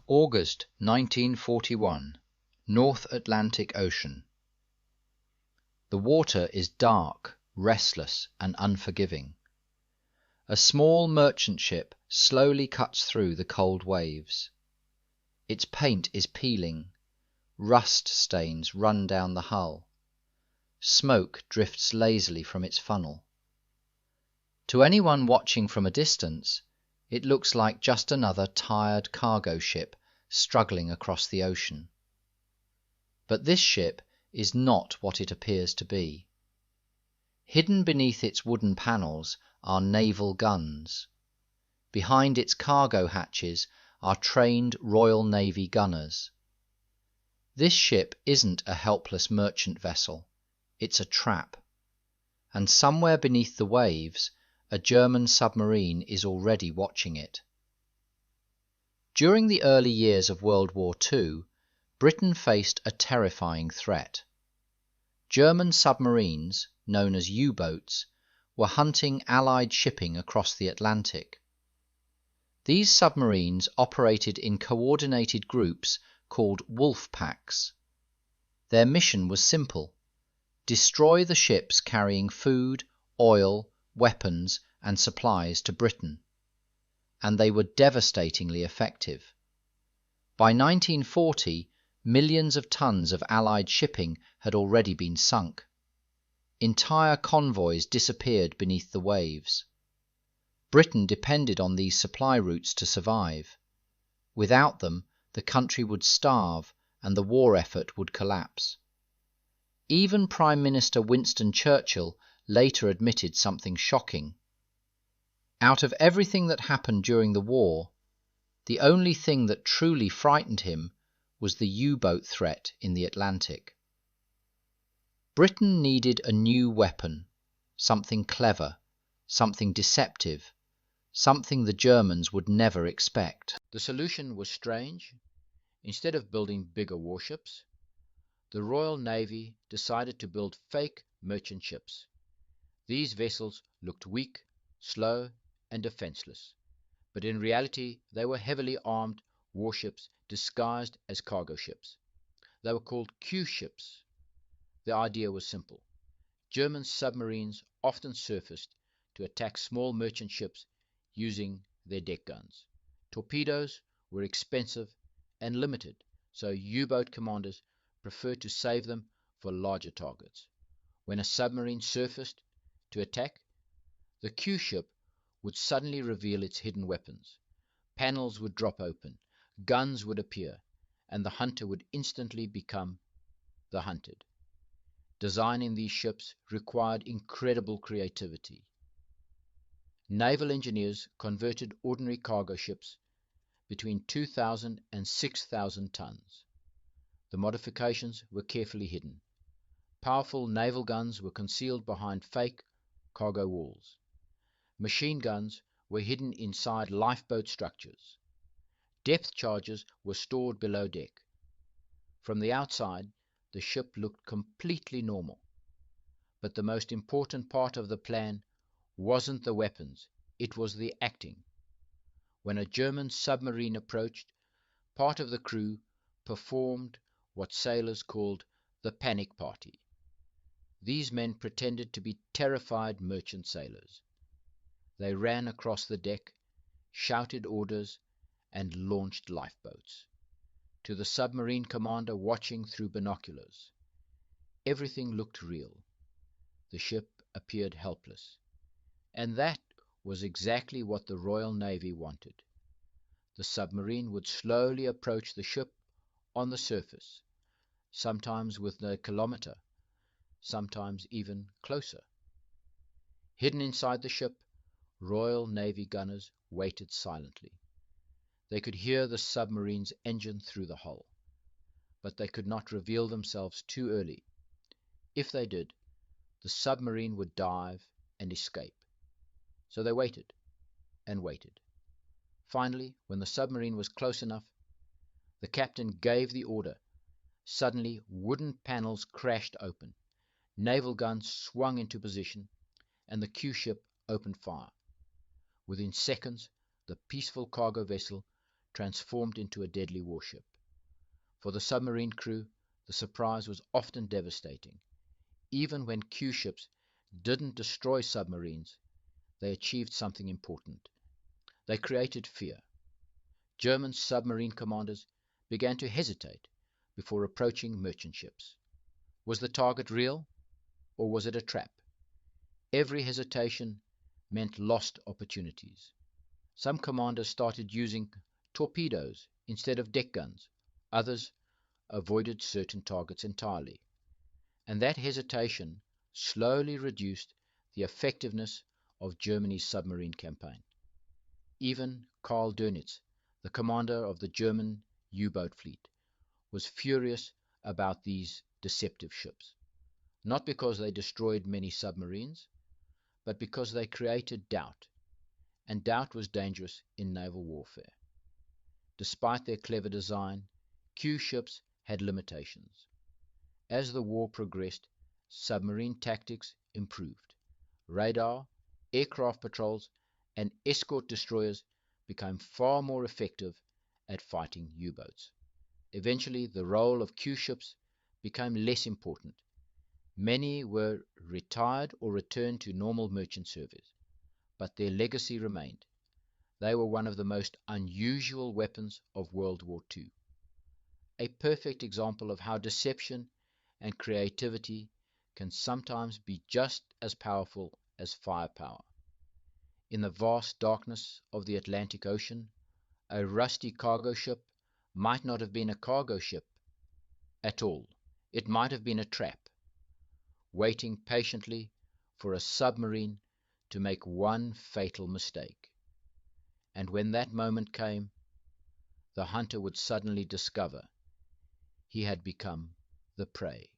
August 1941, North Atlantic Ocean. The water is dark, restless, and unforgiving. A small merchant ship slowly cuts through the cold waves. Its paint is peeling. Rust stains run down the hull. Smoke drifts lazily from its funnel. To anyone watching from a distance, it looks like just another tired cargo ship struggling across the ocean. But this ship is not what it appears to be. Hidden beneath its wooden panels are naval guns. Behind its cargo hatches are trained Royal Navy gunners. This ship isn't a helpless merchant vessel, it's a trap. And somewhere beneath the waves, a German submarine is already watching it. During the early years of World War II, Britain faced a terrifying threat. German submarines, known as U-boats, were hunting Allied shipping across the Atlantic. These submarines operated in coordinated groups called wolf packs. Their mission was simple: destroy the ships carrying food, oil, weapons, and supplies to Britain. And they were devastatingly effective. By 1940, millions of tons of Allied shipping had already been sunk. Entire convoys disappeared beneath the waves. Britain depended on these supply routes to survive. Without them, the country would starve and the war effort would collapse. Even Prime Minister Winston Churchill later admitted something shocking. Out of everything that happened during the war, the only thing that truly frightened him was the U-boat threat in the Atlantic. Britain needed a new weapon, something clever, something deceptive, something the Germans would never expect. The solution was strange. Instead of building bigger warships, the Royal Navy decided to build fake merchant ships. These vessels looked weak, slow, and defenseless, but in reality they were heavily armed warships disguised as cargo ships. They were called Q ships. The idea was simple. German submarines often surfaced to attack small merchant ships using their deck guns. Torpedoes were expensive and limited, so U-boat commanders preferred to save them for larger targets. When a submarine surfaced to attack, the Q ship would suddenly reveal its hidden weapons. Panels would drop open, guns would appear, and the hunter would instantly become the hunted. Designing these ships required incredible creativity. Naval engineers converted ordinary cargo ships between 2,000 and 6,000 tons. The modifications were carefully hidden. Powerful naval guns were concealed behind fake cargo walls. Machine guns were hidden inside lifeboat structures. Depth charges were stored below deck. From the outside, the ship looked completely normal. But the most important part of the plan wasn't the weapons, it was the acting. When a German submarine approached, part of the crew performed what sailors called the panic party. These men pretended to be terrified merchant sailors. They ran across the deck, shouted orders, and launched lifeboats. To the submarine commander watching through binoculars, everything looked real. The ship appeared helpless. And that was exactly what the Royal Navy wanted. The submarine would slowly approach the ship on the surface, sometimes within a kilometer, sometimes even closer. Hidden inside the ship, Royal Navy gunners waited silently. They could hear the submarine's engine through the hull, but they could not reveal themselves too early. If they did, the submarine would dive and escape. So they waited and waited. Finally, when the submarine was close enough, the captain gave the order. Suddenly, wooden panels crashed open. Naval guns swung into position, and the Q ship opened fire. Within seconds, the peaceful cargo vessel transformed into a deadly warship. For the submarine crew, the surprise was often devastating. Even when Q ships didn't destroy submarines, they achieved something important. They created fear. German submarine commanders began to hesitate before approaching merchant ships. Was the target real, or was it a trap? Every hesitation meant lost opportunities. Some commanders started using torpedoes instead of deck guns. Others avoided certain targets entirely. And that hesitation slowly reduced the effectiveness of Germany's submarine campaign. Even Karl Dönitz, the commander of the German U-boat fleet, was furious about these deceptive ships, not because they destroyed many submarines, but because they created doubt, and doubt was dangerous in naval warfare. Despite their clever design, Q ships had limitations. As the war progressed, submarine tactics improved. Radar, aircraft patrols, and escort destroyers became far more effective at fighting U-boats. Eventually, the role of Q ships became less important. Many were retired or returned to normal merchant service, but their legacy remained. They were one of the most unusual weapons of World War II. A perfect example of how deception and creativity can sometimes be just as powerful as firepower. In the vast darkness of the Atlantic Ocean, a rusty cargo ship might not have been a cargo ship at all. It might have been a trap, waiting patiently for a submarine to make one fatal mistake. And when that moment came, the hunter would suddenly discover he had become the prey.